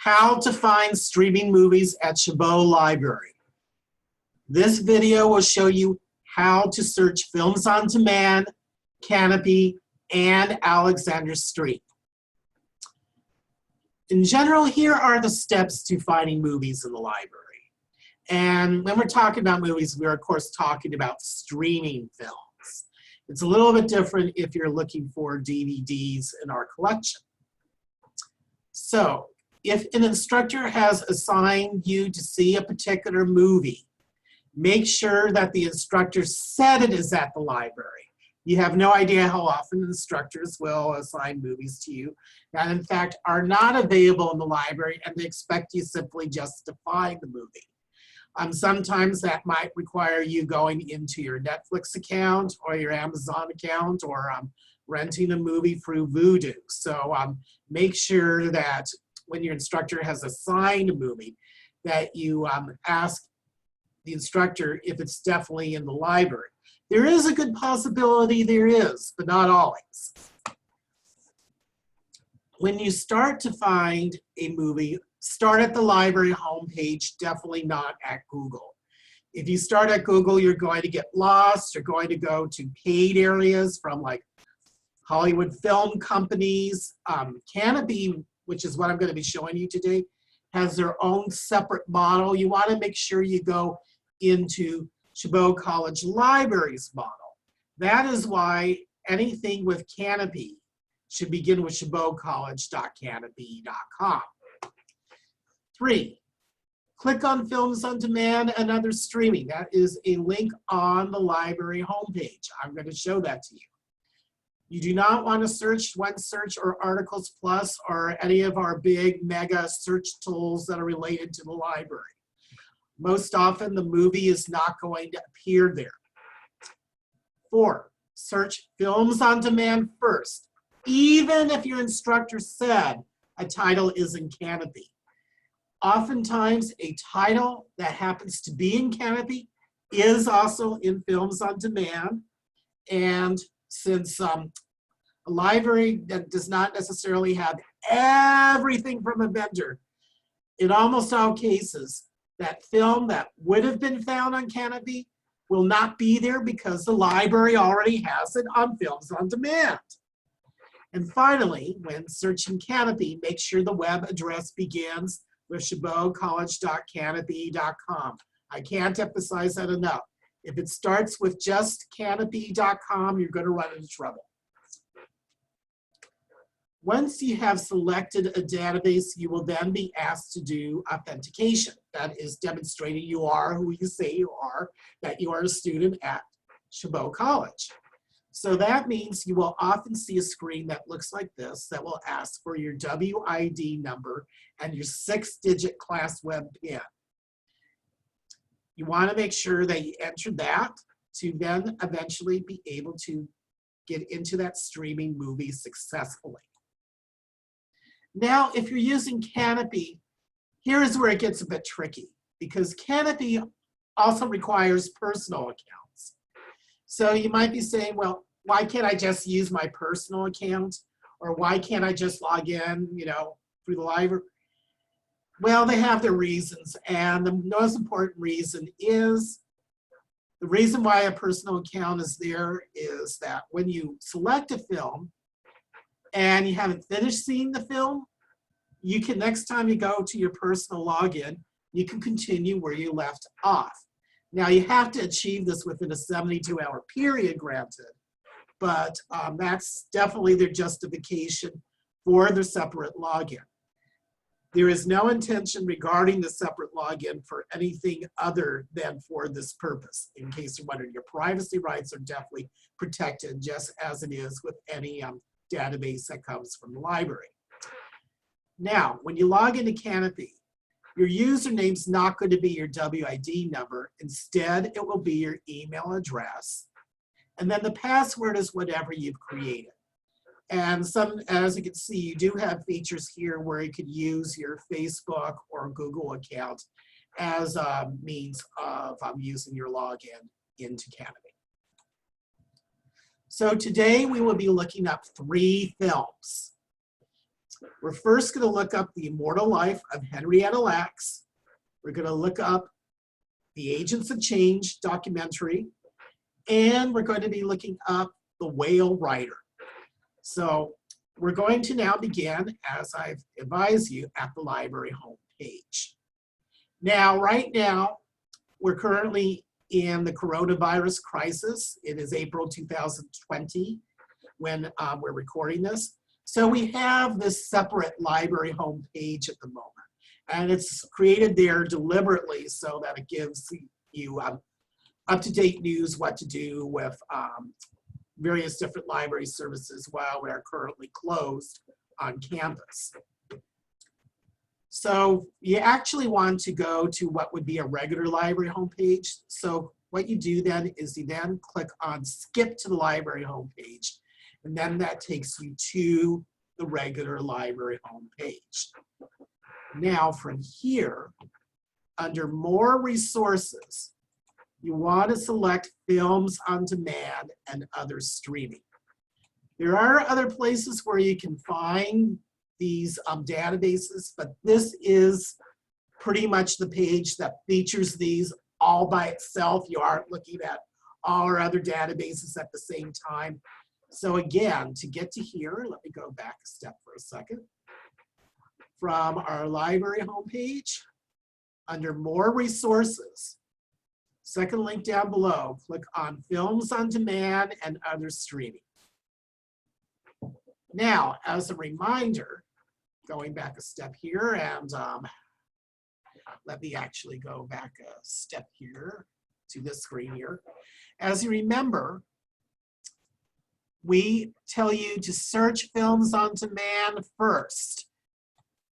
How to find streaming movies at Chabot Library. This video will show you how to search Films on Demand, Kanopy, and Alexander Street. In general, here are the steps to finding movies in the library. And when we're talking about movies, we're of course talking about streaming films. It's a little bit different if you're looking for DVDs in our collection. So, if an instructor has assigned you to see a particular movie, make sure that the instructor said it is at the library. You have no idea how often instructors will assign movies to you that in fact are not available in the library, and they expect you simply just to find the movie. Sometimes that might require you going into your Netflix account or your Amazon account, or renting a movie through Vudu. So make sure that when your instructor has assigned a movie, that you ask the instructor if it's definitely in the library. There is a good possibility there is, but not always. When you start to find a movie, start at the library homepage, definitely not at Google. If you start at Google, you're going to get lost. You're going to go to paid areas from like Hollywood film companies. Kanopy, which is what I'm going to be showing you today, has their own separate model. You want to make sure you go into Chabot College Library's model. That is why anything with Kanopy should begin with chabotcollege.kanopy.com. 3, click on Films on Demand and other streaming. That is a link on the library homepage. I'm going to show that to you. You do not want to search OneSearch or Articles Plus or any of our big mega search tools that are related to the library. Most often the movie is not going to appear there. 4, search Films on Demand first, even if your instructor said a title is in Kanopy. Oftentimes a title that happens to be in Kanopy is also in Films on Demand, and since a library that does not necessarily have everything from a vendor, in almost all cases, that film that would have been found on Kanopy will not be there because the library already has it on Films on Demand. And finally, when searching Kanopy, make sure the web address begins with chabotcollege.kanopy.com. I can't emphasize that enough. If it starts with just kanopy.com, you're going to run into trouble. Once you have selected a database, you will then be asked to do authentication. That is demonstrating you are who you say you are, that you are a student at Chabot College. So that means you will often see a screen that looks like this that will ask for your WID number and your 6-digit class web PIN. You want to make sure that you enter that to then eventually be able to get into that streaming movie successfully. Now, if you're using Kanopy, here's where it gets a bit tricky, because Kanopy also requires personal accounts. So you might be saying, well, why can't I just use my personal account? Or why can't I just log in, through the library? Well, they have their reasons, and the most important reason is, the reason why a personal account is there is that when you select a film and you haven't finished seeing the film, you can, next time you go to your personal login, you can continue where you left off. Now, you have to achieve this within a 72-hour period, granted, but that's definitely their justification for the separate login. There is no intention regarding the separate login for anything other than for this purpose. In case you're wondering, your privacy rights are definitely protected, just as it is with any database that comes from the library. Now, when you log into Kanopy, your username's not going to be your WID number. Instead, it will be your email address. And then the password is whatever you've created. And as you can see, you do have features here where you could use your Facebook or Google account as a means of using your login into Kanopy. So today we will be looking up 3 films. We're first going to look up The Immortal Life of Henrietta Lacks. We're going to look up the Agents of Change documentary, and we're going to be looking up The Whale Rider. So we're going to now begin, as I've advised you, at the library homepage. Now, right now, we're currently in the coronavirus crisis. It is April 2020 when we're recording this. So we have this separate library homepage at the moment. And it's created there deliberately so that it gives you up-to-date news, what to do with various different library services while we're currently closed on campus. So you actually want to go to what would be a regular library homepage. So what you do then is you then click on skip to the library homepage, and then that takes you to the regular library homepage. Now from here, under more resources, you want to select films on demand and other streaming. There are other places where you can find these databases, but this is pretty much the page that features these all by itself. You aren't looking at all our other databases at the same time. So again, to get to here, let me go back a step for a second. From our library homepage, under more resources, second link down below, click on Films on Demand and Other Streaming. Now, as a reminder, going back a step here, and let me actually go back a step here to this screen here. As you remember, we tell you to search films on demand first,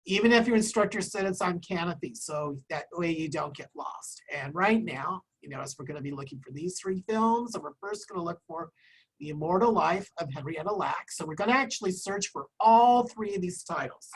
even if your instructor said it's on Kanopy, so that way you don't get lost. And right now, as we're going to be looking for these three films, and we're first going to look for The Immortal Life of Henrietta Lacks. So we're going to actually search for all three of these titles.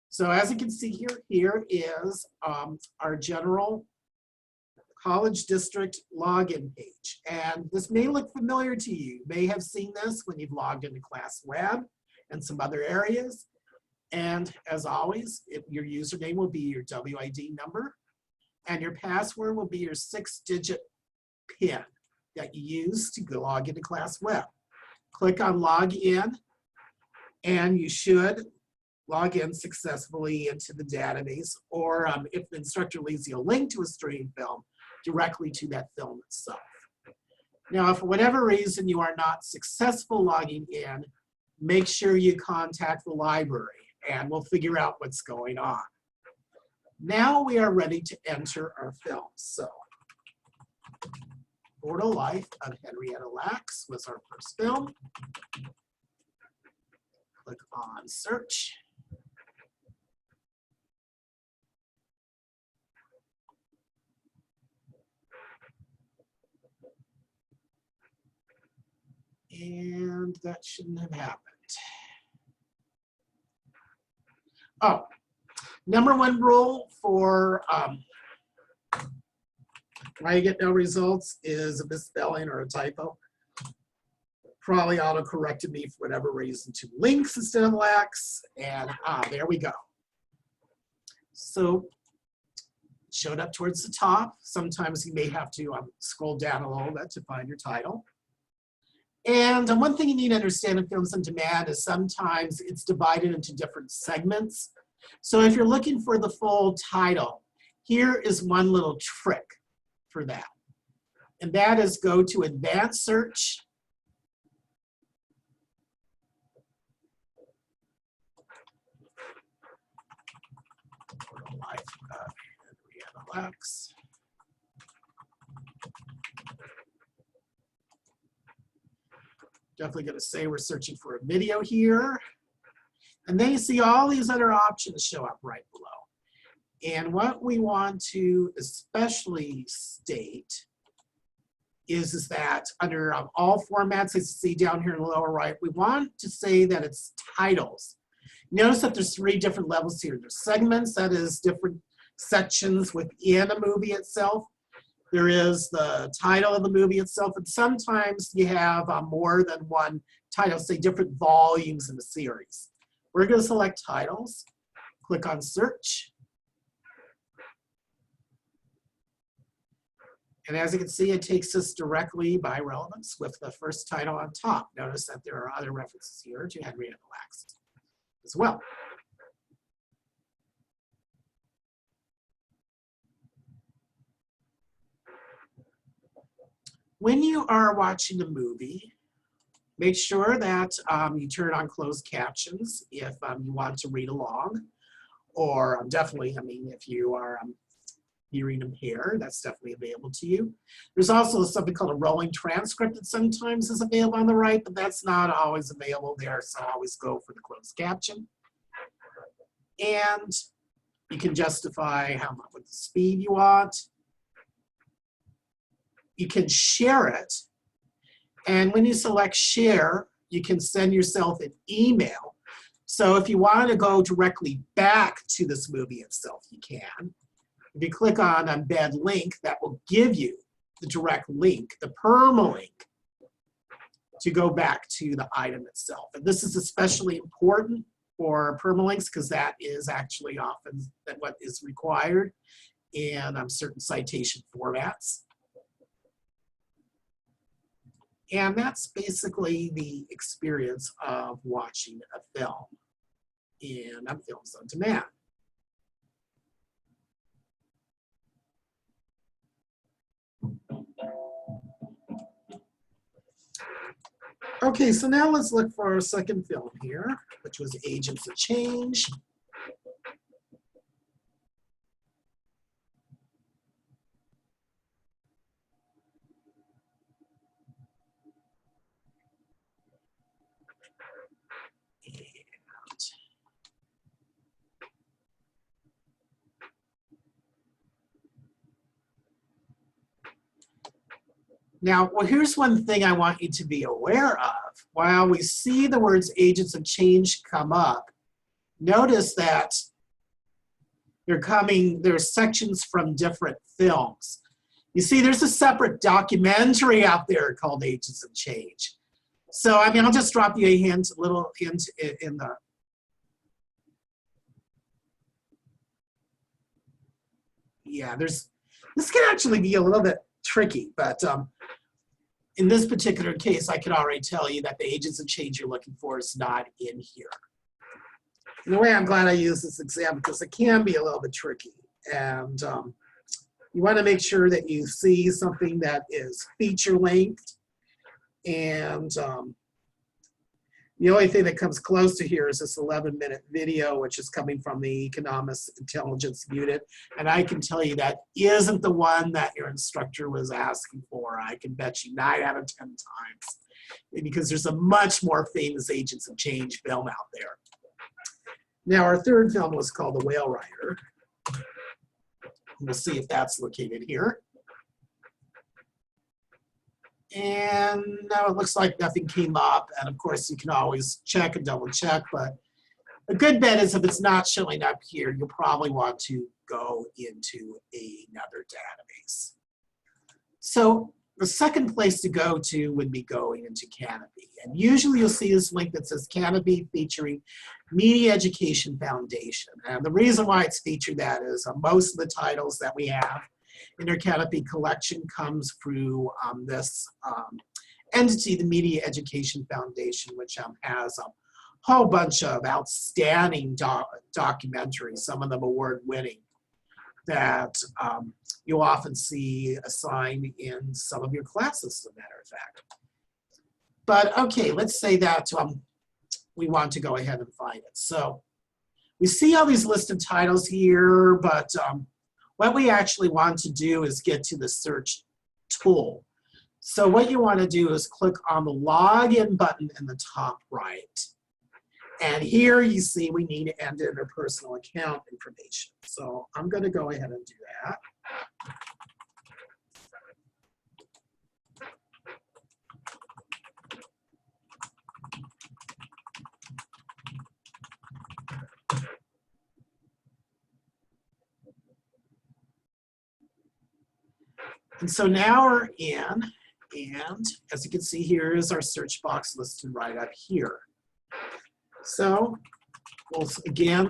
So as you can see here is our general college district login page. And this may look familiar to you. You may have seen this when you've logged into Class Web and some other areas. And as always, your username will be your WID number, and your password will be your 6-digit PIN that you use to go log into Class Web. Click on Log In, and you should log in successfully into the database, or if the instructor leaves you a link to a stream film, directly to that film itself. Now, if for whatever reason you are not successful logging in, make sure you contact the library, and we'll figure out what's going on. Now we are ready to enter our film. So, Immortal Life of Henrietta Lacks was our first film. Click on Search. And that shouldn't have happened. Oh, number one rule for why you get no results is a misspelling or a typo. Probably auto-corrected me for whatever reason to links instead of lacks, and there we go. So it showed up towards the top. Sometimes you may have to scroll down a little bit to find your title. And one thing you need to understand in Films on Demand is sometimes it's divided into different segments. So if you're looking for the full title, here is one little trick for that. And that is go to Advanced Search. Life of Henrietta Lacks. Definitely going to say we're searching for a video here. And then you see all these other options show up right below. And what we want to especially state is that under all formats, as you see down here in the lower right, we want to say that it's titles. Notice that there's 3 different levels here. There's segments, that is different sections within a movie itself. There is the title of the movie itself, and sometimes you have more than one title, say different volumes in the series. We're going to select titles, click on search. And as you can see, it takes us directly by relevance with the first title on top. Notice that there are other references here to Henrietta Lacks as well. When you are watching a movie, make sure that you turn on closed captions if you want to read along, or definitely, I mean, if you are hearing impaired, that's definitely available to you. There's also something called a rolling transcript that sometimes is available on the right, but that's not always available there, so always go for the closed caption. And you can justify how much with the speed you want. You can share it. And when you select share, you can send yourself an email. So if you want to go directly back to this movie itself, you can. If you click on embed link, that will give you the direct link, the permalink, to go back to the item itself. And this is especially important for permalinks because that is actually often what is required in certain citation formats. And that's basically the experience of watching a film in Films on Demand. Okay, so now let's look for our second film here, which was Agents of Change. Now, well, here's one thing I want you to be aware of. While we see the words Agents of Change come up, notice that there's sections from different films. You see, there's a separate documentary out there called Agents of Change. So, I mean, I'll just drop you a hint, a little hint in the, yeah, this can actually be a little bit tricky, but in this particular case, I can already tell you that the Agents of Change you're looking for is not in here. In a way, I'm glad I used this example because it can be a little bit tricky. And you want to make sure that you see something that is feature length. And the only thing that comes close to here is this 11-minute video, which is coming from the Economist Intelligence Unit. And I can tell you that isn't the one that your instructor was asking for. I can bet you 9 out of 10 times, because there's a much more famous Agents of Change film out there. Now, our third film was called The Whale Rider. We'll see if that's located here. And now it looks like nothing came up. And of course, you can always check and double check, but a good bet is if it's not showing up here, you'll probably want to go into another database. So the second place to go to would be going into Kanopy. And usually you'll see this link that says Kanopy featuring Media Education Foundation. And the reason why it's featured that is most of the titles that we have in our Kanopy collection comes through this entity, the Media Education Foundation, which has a whole bunch of outstanding documentaries, some of them award-winning, that you'll often see assigned in some of your classes, as a matter of fact. But okay, let's say that we want to go ahead and find it. So we see all these listed titles here, but what we actually want to do is get to the search tool. So what you want to do is click on the login button in the top right. And here you see we need to enter our personal account information. So I'm going to go ahead and do that. And so now we're in, and as you can see, here is our search box listed right up here. So we'll again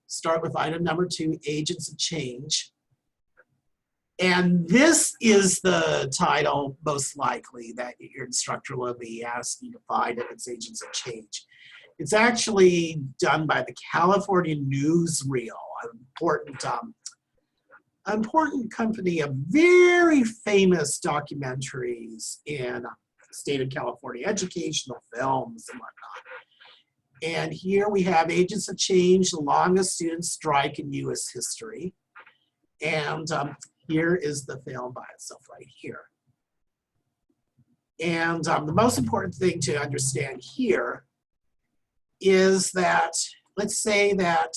start with item number 2, agents of change. And this is the title, most likely, that your instructor will be asking you to find if it's agents of change. It's actually done by the California Newsreel, an important company of very famous documentaries in the state of California, educational films and whatnot. And here we have Agents of Change, the longest student strike in U.S. history. And here is the film by itself right here. And the most important thing to understand here is that, let's say that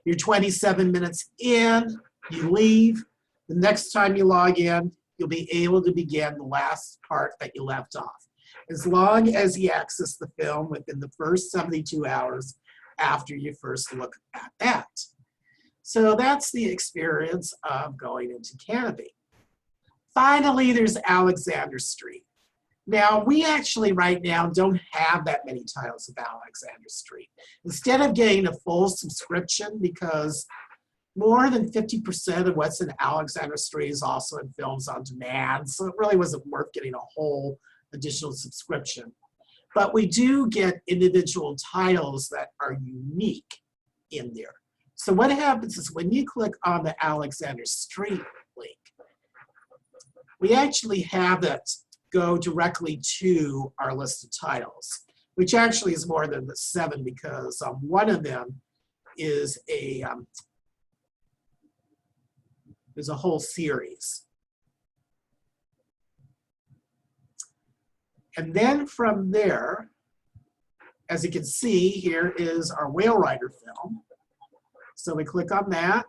you're 27 minutes in, you leave, the next time you log in, you'll be able to begin the last part that you left off, as long as you access the film within the first 72 hours after you first look at that. So that's the experience of going into Kanopy. Finally, there's Alexander Street. Now, we actually right now don't have that many titles of Alexander Street. Instead of getting a full subscription, because more than 50% of what's in Alexander Street is also in Films on Demand, so it really wasn't worth getting a whole additional subscription. But we do get individual titles that are unique in there. So what happens is when you click on the Alexander Street link, we actually have that go directly to our list of titles, which actually is more than the 7, because one of them is there's a whole series. And then from there, as you can see, here is our Whale Rider film. So we click on that.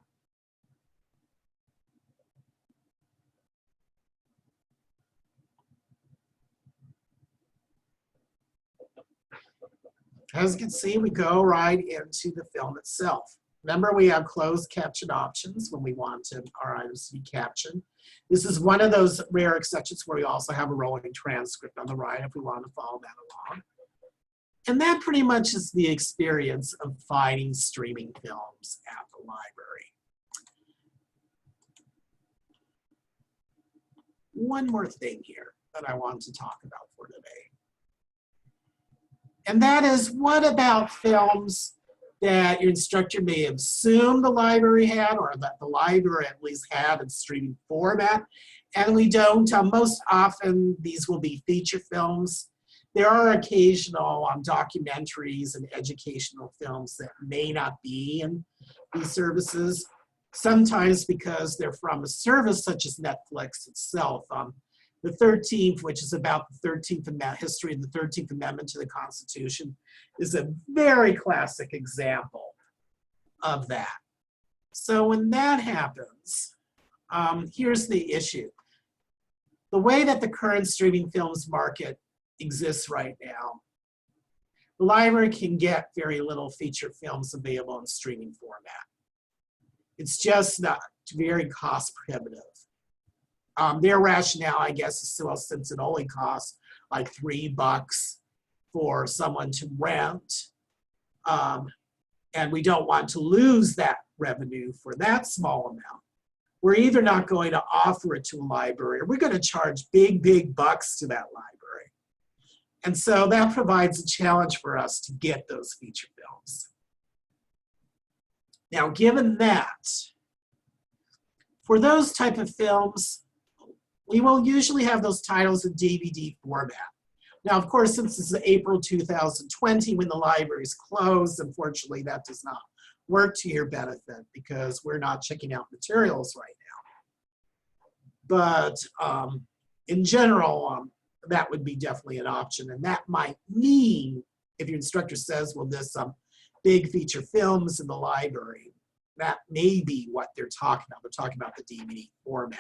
As you can see, we go right into the film itself. Remember, we have closed caption options when we want our items to be captioned. This is one of those rare exceptions where we also have a rolling transcript on the right if we want to follow that along. And that pretty much is the experience of finding streaming films at the library. One more thing here that I want to talk about for today. And that is, what about films that your instructor may have assumed the library had, or that the library at least had in streaming format, and we don't? Most often, these will be feature films. There are occasional documentaries and educational films that may not be in these services, sometimes because they're from a service such as Netflix itself. The 13th, which is about the 13th Amendment, history of the 13th Amendment to the Constitution, is a very classic example of that. So when that happens, here's the issue. The way that the current streaming films market exists right now, the library can get very little feature films available in streaming format. It's just not very cost prohibitive. Their rationale, I guess, is still, since it only costs like $3 for someone to rent, and we don't want to lose that revenue for that small amount, we're either not going to offer it to a library, or we're going to charge big, big bucks to that library. And so that provides a challenge for us to get those feature films. Now, given that, for those type of films, we will usually have those titles in DVD format. Now, of course, since this is April 2020 when the libraries closed, unfortunately, that does not work to your benefit because we're not checking out materials right now. But in general, that would be definitely an option. And that might mean, if your instructor says, well, there's some big feature films in the library, that may be what they're talking about. They're talking about the DVD format.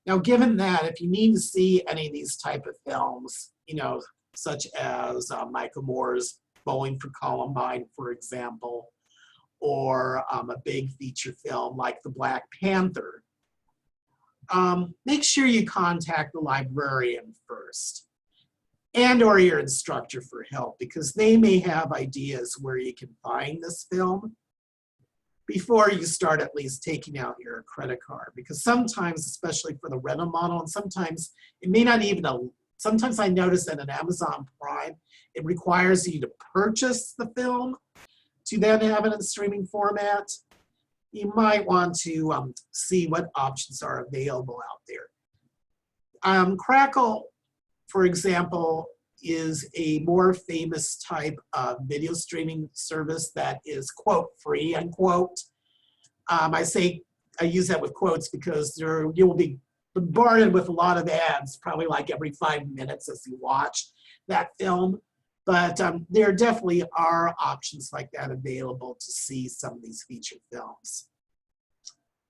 Now, given that, if you need to see any of these type of films, such as Michael Moore's Bowling for Columbine, for example, or a big feature film like The Black Panther, make sure you contact the librarian first. and or your instructor for help, because they may have ideas where you can find this film before you start at least taking out your credit card. Because sometimes, especially for the rental model, and sometimes it may not even, sometimes I notice that in Amazon Prime, it requires you to purchase the film to then have it in streaming format. You might want to see what options are available out there. Crackle, for example, is a more famous type of video streaming service that is, quote, free, unquote. I use that with quotes because you will be bombarded with a lot of ads, probably like every 5 minutes as you watch that film. But there definitely are options like that available to see some of these feature films.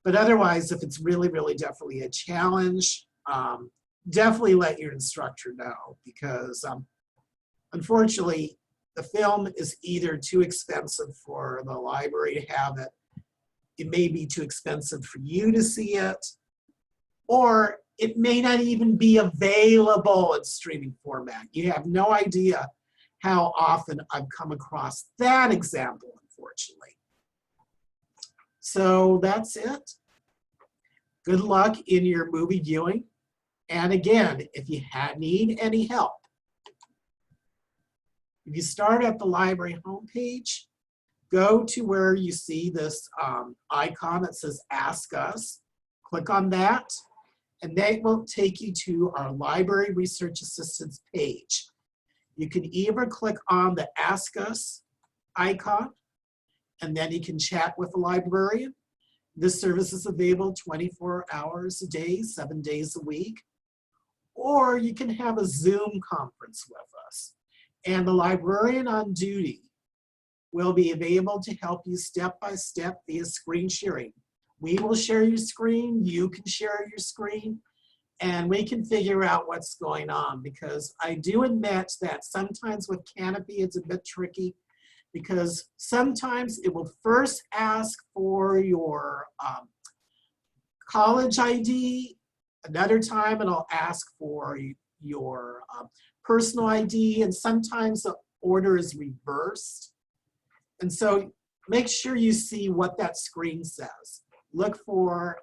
But otherwise, if it's really, really definitely a challenge, definitely let your instructor know, because unfortunately, the film is either too expensive for the library to have it, it may be too expensive for you to see it, or it may not even be available in streaming format. You have no idea how often I've come across that example, unfortunately. So that's it. Good luck in your movie viewing. And again, if you need any help, if you start at the library homepage, go to where you see this icon that says Ask Us. Click on that, and that will take you to our Library Research Assistance page. You can either click on the Ask Us icon, and then you can chat with the librarian. This service is available 24 hours a day, 7 days a week. Or you can have a Zoom conference with us, and the librarian on duty will be available to help you step by step via screen sharing. We will share your screen, you can share your screen, and we can figure out what's going on, because I do admit that sometimes with Kanopy it's a bit tricky, because sometimes it will first ask for your college ID. Another time it'll ask for your personal ID, and sometimes the order is reversed. And so make sure you see what that screen says. Look for,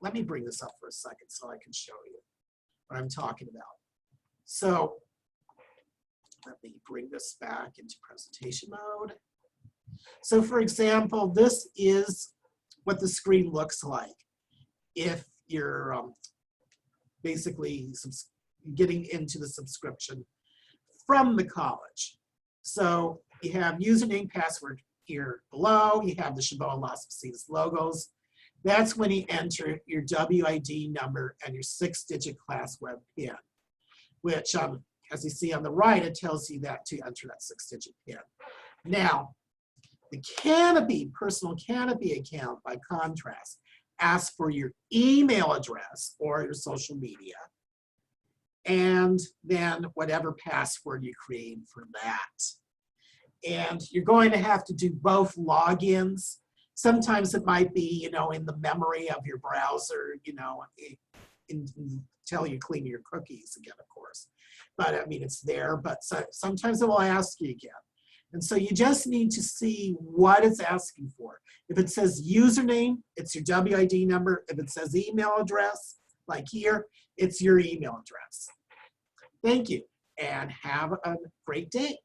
let me bring this up for a second so I can show you what I'm talking about. So let me bring this back into presentation mode. So for example, this is what the screen looks like if you're basically getting into the subscription from the college. So you have username, password here below. You have the Chabot and Las Positas logos. That's when you enter your WID number and your 6-digit class web PIN, which, as you see on the right, it tells you that to enter that 6-digit PIN. Now, the Kanopy, personal Kanopy account, by contrast, asks for your email address or your social media, and then whatever password you create for that. And you're going to have to do both logins. Sometimes it might be, in the memory of your browser, until you clean your cookies again, of course. But I mean, it's there, but sometimes it will ask you again. And so you just need to see what it's asking for. If it says username, it's your WID number. If it says email address, like here, it's your email address. Thank you, and have a great day.